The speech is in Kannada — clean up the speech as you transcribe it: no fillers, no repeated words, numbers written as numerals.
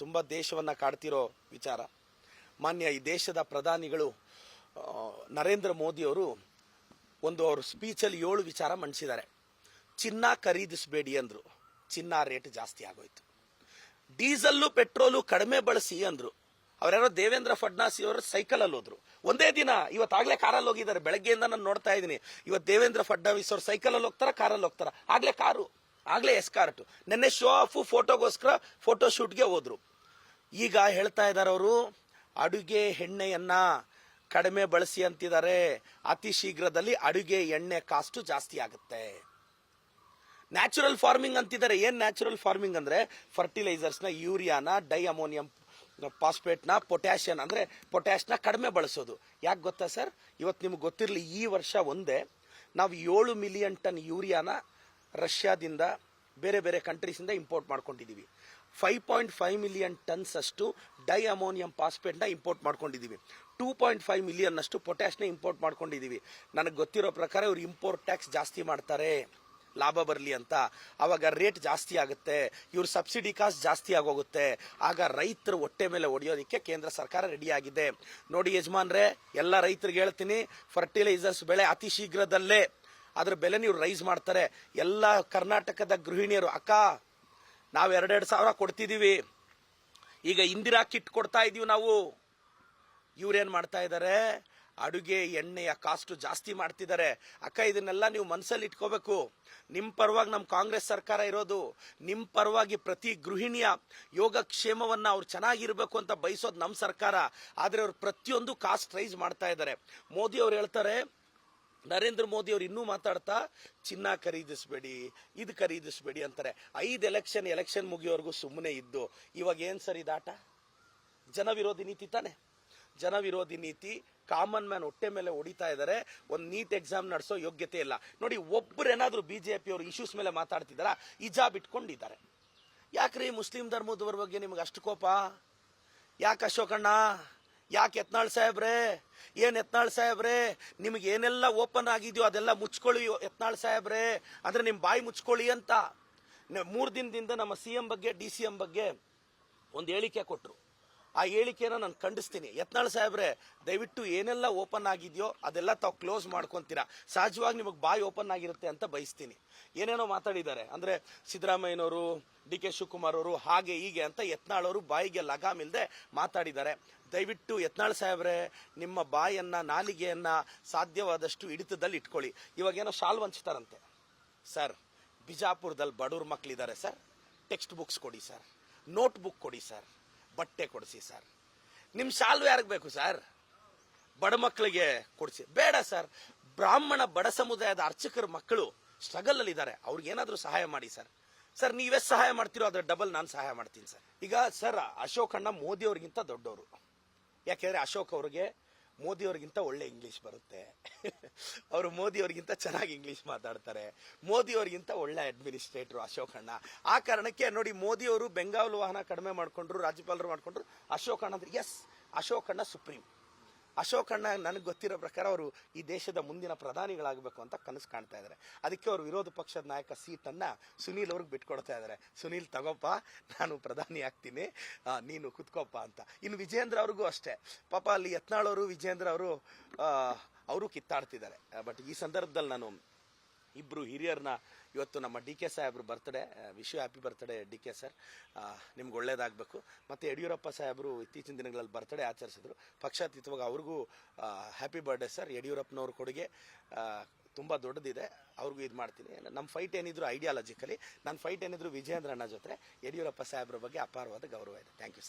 ತುಂಬ ದೇಶವನ್ನು ಕಾಡ್ತಿರೋ ವಿಚಾರ. ಮಾನ್ಯ ಈ ದೇಶದ ಪ್ರಧಾನಿಗಳು ನರೇಂದ್ರ ಮೋದಿಯವರು ಅವ್ರ ಸ್ಪೀಚಲ್ಲಿ 7 ವಿಚಾರ ಮಂಡಿಸಿದ್ದಾರೆ. ಚಿನ್ನ ಖರೀದಿಸಬೇಡಿ ಅಂದರು, ಚಿನ್ನ ರೇಟ್ ಜಾಸ್ತಿ ಆಗೋಯ್ತು. ಡೀಸೆಲ್ಲು ಪೆಟ್ರೋಲು ಕಡಿಮೆ ಬಳಸಿ ಅಂದರು. ಅವರ್ಯಾರೋ ದೇವೇಂದ್ರ ಫಡ್ನವೀಸ್ ಅವರು ಸೈಕಲಲ್ಲಿ ಹೋದ್ರು. ಒಂದೇ ದಿನ, ಇವತ್ತಾಗಲೇ ಕಾರಲ್ಲಿ ಹೋಗಿದ್ದಾರೆ. ಬೆಳಗ್ಗೆಯಿಂದ ನಾನು ನೋಡ್ತಾ ಇದ್ದೀನಿ. ಇವತ್ತು ದೇವೇಂದ್ರ ಫಡ್ನವೀಸ್ ಅವರು ಸೈಕಲಲ್ಲಿ ಹೋಗ್ತಾರ, ಕಾರಲ್ಲಿ ಹೋಗ್ತಾರ. ಆಗ್ಲೇ ಕಾರು, ಆಗ್ಲೇ ಎಸ್ಕಾರ್ಟ್. ನಿನ್ನೆ ಶೋ ಆಫ್ ಫೋಟೋಗೋಸ್ಕರ ಫೋಟೋ ಶೂಟ್ಗೆ ಹೋದ್ರು. ಈಗ ಹೇಳ್ತಾ ಇದ್ದಾರೆ ಅವರು, ಅಡುಗೆ ಎಣ್ಣೆಯನ್ನ ಕಡಿಮೆ ಬಳಸಿ ಅಂತಿದ್ದಾರೆ. ಅತಿ ಶೀಘ್ರದಲ್ಲಿ ಅಡುಗೆ ಎಣ್ಣೆ ಕಾಸ್ಟ್ ಜಾಸ್ತಿ ಆಗುತ್ತೆ. ನ್ಯಾಚುರಲ್ ಫಾರ್ಮಿಂಗ್ ಅಂತಿದ್ದಾರೆ. ಏನ್ ನ್ಯಾಚುರಲ್ ಫಾರ್ಮಿಂಗ್ ಅಂದ್ರೆ ಫರ್ಟಿಲೈಸರ್ಸ್ನ, ಯೂರಿಯಾನ, ಡೈ ಅಮೋನಿಯಂ ಫಾಸ್ಫೇಟ್ನ, ಪೊಟ್ಯಾಷಿಯಂ ಅಂದ್ರೆ ಪೊಟ್ಯಾಶ್ನ ಕಡಿಮೆ ಬಳಸೋದು. ಯಾಕೆ ಗೊತ್ತಾ ಸರ್? ಇವತ್ತು ನಿಮ್ಗೆ ಗೊತ್ತಿರಲಿ, ಈ ವರ್ಷ ಒಂದೇ ನಾವು 7 ಮಿಲಿಯನ್ ಟನ್ ಯೂರಿಯಾನ ರಷ್ಯಾದಿಂದ, ಬೇರೆ ಬೇರೆ ಕಂಟ್ರೀಸಿಂದ ಇಂಪೋರ್ಟ್ ಮಾಡ್ಕೊಂಡಿದ್ದೀವಿ. 5.5 ಮಿಲಿಯನ್ ಟನ್ಸ್ ಅಷ್ಟು ಡೈ ಅಮೋನಿಯಂ ಫಾಸ್ಫೇಟ್ನ ಇಂಪೋರ್ಟ್ ಮಾಡ್ಕೊಂಡಿದ್ದೀವಿ. 2.5 ಮಿಲಿಯನ್ ಅಷ್ಟು ಪೊಟ್ಯಾಶ್ನ ಇಂಪೋರ್ಟ್ ಮಾಡ್ಕೊಂಡಿದ್ದೀವಿ. ನನಗೆ ಗೊತ್ತಿರೋ ಪ್ರಕಾರ ಇವರು ಇಂಪೋರ್ಟ್ ಟ್ಯಾಕ್ಸ್ ಜಾಸ್ತಿ ಮಾಡ್ತಾರೆ, ಲಾಭ ಬರಲಿ ಅಂತ. ಆವಾಗ ರೇಟ್ ಜಾಸ್ತಿ ಆಗುತ್ತೆ, ಇವ್ರ ಸಬ್ಸಿಡಿ ಕಾಸ್ಟ್ ಜಾಸ್ತಿ ಆಗೋಗುತ್ತೆ. ಆಗ ರೈತರು ಹೊಟ್ಟೆ ಮೇಲೆ ಹೊಡೆಯೋದಕ್ಕೆ ಕೇಂದ್ರ ಸರ್ಕಾರ ರೆಡಿ ಆಗಿದೆ. ನೋಡಿ ಯಜಮಾನ್ರೆ, ಎಲ್ಲ ರೈತರಿಗೆ ಹೇಳ್ತೀನಿ, ಫರ್ಟಿಲೈಸರ್ಸ್ ಬೆಳೆ ಅತಿ ಶೀಘ್ರದಲ್ಲೇ ಅದ್ರ ಬೆಲೆ ನೀವು ರೈಸ್ ಮಾಡ್ತಾರೆ. ಎಲ್ಲ ಕರ್ನಾಟಕದ ಗೃಹಿಣಿಯರು, ಅಕ್ಕ ನಾವು 2,2 ಸಾವಿರ ಕೊಡ್ತಿದ್ದೀವಿ, ಈಗ ಇಂದಿರಾ ಕಿಟ್ ಕೊಡ್ತಾ ಇದೀವಿ ನಾವು. ಇವ್ರೇನ್ ಮಾಡ್ತಾ ಇದ್ದಾರೆ? ಅಡುಗೆ ಎಣ್ಣೆಯ ಕಾಸ್ಟ್ ಜಾಸ್ತಿ ಮಾಡ್ತಿದ್ದಾರೆ. ಅಕ್ಕ, ಇದನ್ನೆಲ್ಲ ನೀವು ಮನಸ್ಸಲ್ಲಿ ಇಟ್ಕೋಬೇಕು. ನಿಮ್ಮ ಪರವಾಗಿ ನಮ್ಮ ಕಾಂಗ್ರೆಸ್ ಸರ್ಕಾರ ಇರೋದು. ನಿಮ್ಮ ಪರವಾಗಿ ಪ್ರತಿ ಗೃಹಿಣಿಯ ಯೋಗಕ್ಷೇಮವನ್ನ ಅವ್ರು ಚೆನ್ನಾಗಿರ್ಬೇಕು ಅಂತ ಬಯಸೋದು ನಮ್ಮ ಸರ್ಕಾರ. ಆದ್ರೆ ಅವ್ರು ಪ್ರತಿಯೊಂದು ಕಾಸ್ಟ್ ರೈಸ್ ಮಾಡ್ತಾ ಇದ್ದಾರೆ. ಮೋದಿ ಅವ್ರು ಹೇಳ್ತಾರೆ, ನರೇಂದ್ರ ಮೋದಿ ಅವರು ಇನ್ನೂ ಮಾತಾಡ್ತಾ ಚಿನ್ನ ಖರೀದಿಸಬೇಡಿ, ಇದು ಖರೀದಿಸಬೇಡಿ ಅಂತಾರೆ. 5 ಎಲೆಕ್ಷನ್ ಮುಗಿಯೋವರೆಗೂ ಸುಮ್ಮನೆ ಇದ್ದು ಇವಾಗ ಏನ್ ಸರ್ ಇದಾಟ? ಜನವಿರೋಧಿ ನೀತಿ ತಾನೆ. ಜನವಿರೋಧಿ ನೀತಿ. ಕಾಮನ್ ಮ್ಯಾನ್ ಹೊಟ್ಟೆ ಮೇಲೆ ಹೊಡಿತಾ ಇದ್ದಾರೆ. ಒಂದು ನೀಟ್ ಎಕ್ಸಾಮ್ ನಡೆಸೋ ಯೋಗ್ಯತೆ ಇಲ್ಲ. ನೋಡಿ, ಒಬ್ಬರೇನಾದ್ರೂ ಬಿಜೆಪಿ ಅವರು ಇಶ್ಯೂಸ್ ಮೇಲೆ ಮಾತಾಡ್ತಿದಾರ? ಹಿಜಾಬ್ ಇಟ್ಕೊಂಡಿದ್ದಾರೆ. ಯಾಕ್ರಿ ಮುಸ್ಲಿಂ ಧರ್ಮದವ್ರ ಬಗ್ಗೆ ನಿಮ್ಗೆ ಅಷ್ಟು ಕೋಪ? ಯಾಕೆ ಅಶೋಕಣ್ಣ? ಯಾಕೆ ಯತ್ನಾಳ್ ಸಾಹೇಬ್ರೆ? ಏನ್ ಯತ್ನಾಳ್ ಸಾಹೇಬ್ರೆ, ನಿಮ್ಗೆ ಏನೆಲ್ಲ ಓಪನ್ ಆಗಿದೆಯೋ ಅದೆಲ್ಲ ಮುಚ್ಕೊಳ್ಳಿ ಯತ್ನಾಳ್ ಸಾಹೇಬ್ರೆ, ಅಂದ್ರೆ ನಿಮ್ ಬಾಯಿ ಮುಚ್ಕೊಳ್ಳಿ ಅಂತ 3 ದಿನದಿಂದ ನಮ್ಮ ಸಿಎಂ ಬಗ್ಗೆ, DCM ಬಗ್ಗೆ ಒಂದು ಹೇಳಿಕೆ ಕೊಟ್ರು. ಆ ಹೇಳಿಕೆನ ನಾನು ಖಂಡಿಸ್ತೀನಿ. ಯತ್ನಾಳ್ ಸಾಹೇಬ್ರೆ, ದಯವಿಟ್ಟು ಏನೆಲ್ಲ ಓಪನ್ ಆಗಿದೆಯೋ ಅದೆಲ್ಲ ತಾವು ಕ್ಲೋಸ್ ಮಾಡ್ಕೊಂತೀರಾ. ಸಹಜವಾಗಿ ನಿಮಗೆ ಬಾಯಿ ಓಪನ್ ಆಗಿರುತ್ತೆ ಅಂತ ಬಯಸ್ತೀನಿ. ಏನೇನೋ ಮಾತಾಡಿದ್ದಾರೆ, ಅಂದ್ರೆ ಸಿದ್ದರಾಮಯ್ಯನವರು, DK ಶಿವಕುಮಾರ್ ಅವರು ಹಾಗೆ ಹೀಗೆ ಅಂತ ಯತ್ನಾಳ್ ಅವರು ಬಾಯಿಗೆ ಲಗಾಮಿಲ್ದೆ ಮಾತಾಡಿದ್ದಾರೆ. ದಯವಿಟ್ಟು ಯತ್ನಾಳ್ ಸಾಹೇಬ್ರೆ, ನಿಮ್ಮ ಬಾಯನ್ನ, ನಾಲಿಗೆಯನ್ನ ಸಾಧ್ಯವಾದಷ್ಟು ಹಿಡಿತದಲ್ಲಿ ಇಟ್ಕೊಳ್ಳಿ. ಇವಾಗೇನೋ ಶಾಲ್ ಹಂಚ್ತಾರಂತೆ ಸರ್. ಬಿಜಾಪುರದಲ್ಲಿ ಬಡವ್ರ ಮಕ್ಕಳಿದ್ದಾರೆ ಸರ್, ಟೆಕ್ಸ್ಟ್ ಬುಕ್ಸ್ ಕೊಡಿ ಸರ್, ನೋಟ್ ಬುಕ್ ಕೊಡಿ ಸರ್, ಬಟ್ಟೆ ಕೊಡಿಸಿ ಸರ್. ನಿಮ್ ಶಾಲು ಯಾರಿಗೆ ಬೇಕು ಸರ್? ಬಡ ಮಕ್ಕಳಿಗೆ ಕೊಡಿಸಿ. ಬೇಡ ಸರ್, ಬ್ರಾಹ್ಮಣ ಬಡ ಸಮುದಾಯದ ಅರ್ಚಕರ ಮಕ್ಕಳು ಸ್ಟ್ರಗಲ್ ಅಲ್ಲಿ ಇದ್ದಾರೆ, ಅವ್ರಿಗೆ ಏನಾದ್ರೂ ಸಹಾಯ ಮಾಡಿ ಸರ್. ಸರ್, ನೀವೆಷ್ಟು ಸಹಾಯ ಮಾಡ್ತೀರೋ ಅದ್ರ ಡಬಲ್ ನಾನು ಸಹಾಯ ಮಾಡ್ತೀನಿ ಸರ್. ಈಗ ಸರ್, ಅಶೋಕ್ ಅಣ್ಣ ಮೋದಿ ಅವ್ರಿಗಿಂತ ದೊಡ್ಡವರು. ಯಾಕೆಂದ್ರೆ ಅಶೋಕ್ ಅವ್ರಿಗೆ ಮೋದಿ ಅವ್ರಿಗಿಂತ ಒಳ್ಳೆ ಇಂಗ್ಲಿಷ್ ಬರುತ್ತೆ. ಅವರು ಮೋದಿ ಅವ್ರಿಗಿಂತ ಚೆನ್ನಾಗಿ ಇಂಗ್ಲಿಷ್ ಮಾತಾಡ್ತಾರೆ. ಮೋದಿ ಅವ್ರಿಗಿಂತ ಒಳ್ಳೆ ಅಡ್ಮಿನಿಸ್ಟ್ರೇಟರ್ ಅಶೋಕ್ ಅಣ್ಣ. ಆ ಕಾರಣಕ್ಕೆ ನೋಡಿ, ಮೋದಿ ಅವರು ಬೆಂಗಾವಲು ವಾಹನ ಕಡಿಮೆ ಮಾಡ್ಕೊಂಡ್ರು, ರಾಜ್ಯಪಾಲರು ಮಾಡ್ಕೊಂಡ್ರು. ಅಶೋಕ್ ಅಣ್ಣ ಅಂದ್ರೆ ಎಸ್, ಅಶೋಕ್ ಅಣ್ಣ ಸುಪ್ರೀಂ. ಅಶೋಕ್ ಅಣ್ಣ ನನಗೆ ಗೊತ್ತಿರೋ ಪ್ರಕಾರ ಅವರು ಈ ದೇಶದ ಮುಂದಿನ ಪ್ರಧಾನಿಗಳಾಗಬೇಕು ಅಂತ ಕನಸು ಕಾಣ್ತಾ ಇದ್ದಾರೆ. ಅದಕ್ಕೆ ಅವರು ವಿರೋಧ ಪಕ್ಷದ ನಾಯಕ ಸೀಟನ್ನ ಸುನೀಲ್ ಅವ್ರಿಗೆ ಬಿಟ್ಕೊಡ್ತಾ ಇದ್ದಾರೆ. ಸುನೀಲ್ ತಗೋಪ್ಪ, ನಾನು ಪ್ರಧಾನಿ ಆಗ್ತೀನಿ, ನೀನು ಕುತ್ಕೋಪ್ಪ ಅಂತ. ಇನ್ನು ವಿಜೇಂದ್ರ ಅವ್ರಿಗೂ ಅಷ್ಟೇ. ಪಾಪ ಅಲ್ಲಿ ಯತ್ನಾಳ್ ಅವರು, ವಿಜೇಂದ್ರ ಅವರು ಕಿತ್ತಾಡ್ತಿದ್ದಾರೆ. ಬಟ್ ಈ ಸಂದರ್ಭದಲ್ಲಿ ನಾನು ಇಬ್ರು ಹಿರಿಯರನ್ನ, ಇವತ್ತು ನಮ್ಮ DK ಸಾಹೇಬ್ರು birthday, wish you happy birthday DK sir, ನಿಮ್ಗೆ ಒಳ್ಳೇದಾಗಬೇಕು. ಮತ್ತು ಯಡಿಯೂರಪ್ಪ ಸಾಹೇಬರು ಇತ್ತೀಚಿನ ದಿನಗಳಲ್ಲಿ ಬರ್ತ್ಡೇ ಆಚರಿಸಿದ್ರು. ಪಕ್ಷಾತೀತವಾಗಿ ಅವ್ರಿಗೂ ಹ್ಯಾಪಿ ಬರ್ಡೇ ಸರ್. ಯಡಿಯೂರಪ್ಪನವ್ರ ಕೊಡುಗೆ ತುಂಬ ದೊಡ್ಡದಿದೆ, ಅವ್ರಿಗೂ ಇದು ಮಾಡ್ತೀನಿ. ನಮ್ಮ ಫೈಟ್ ಏನಿದ್ರು ಐಡಿಯಾಲಜಿಕಲಿ, ನನ್ನ ಫೈಟ್ ಏನಿದ್ರು ವಿಜೇಂದ್ರ ಅಣ್ಣ ಜೊತೆ, ಯಡಿಯೂರಪ್ಪ ಸಾಹೇಬ್ರ ಬಗ್ಗೆ ಅಪಾರವಾದ ಗೌರವ ಇದೆ. Thank you sir.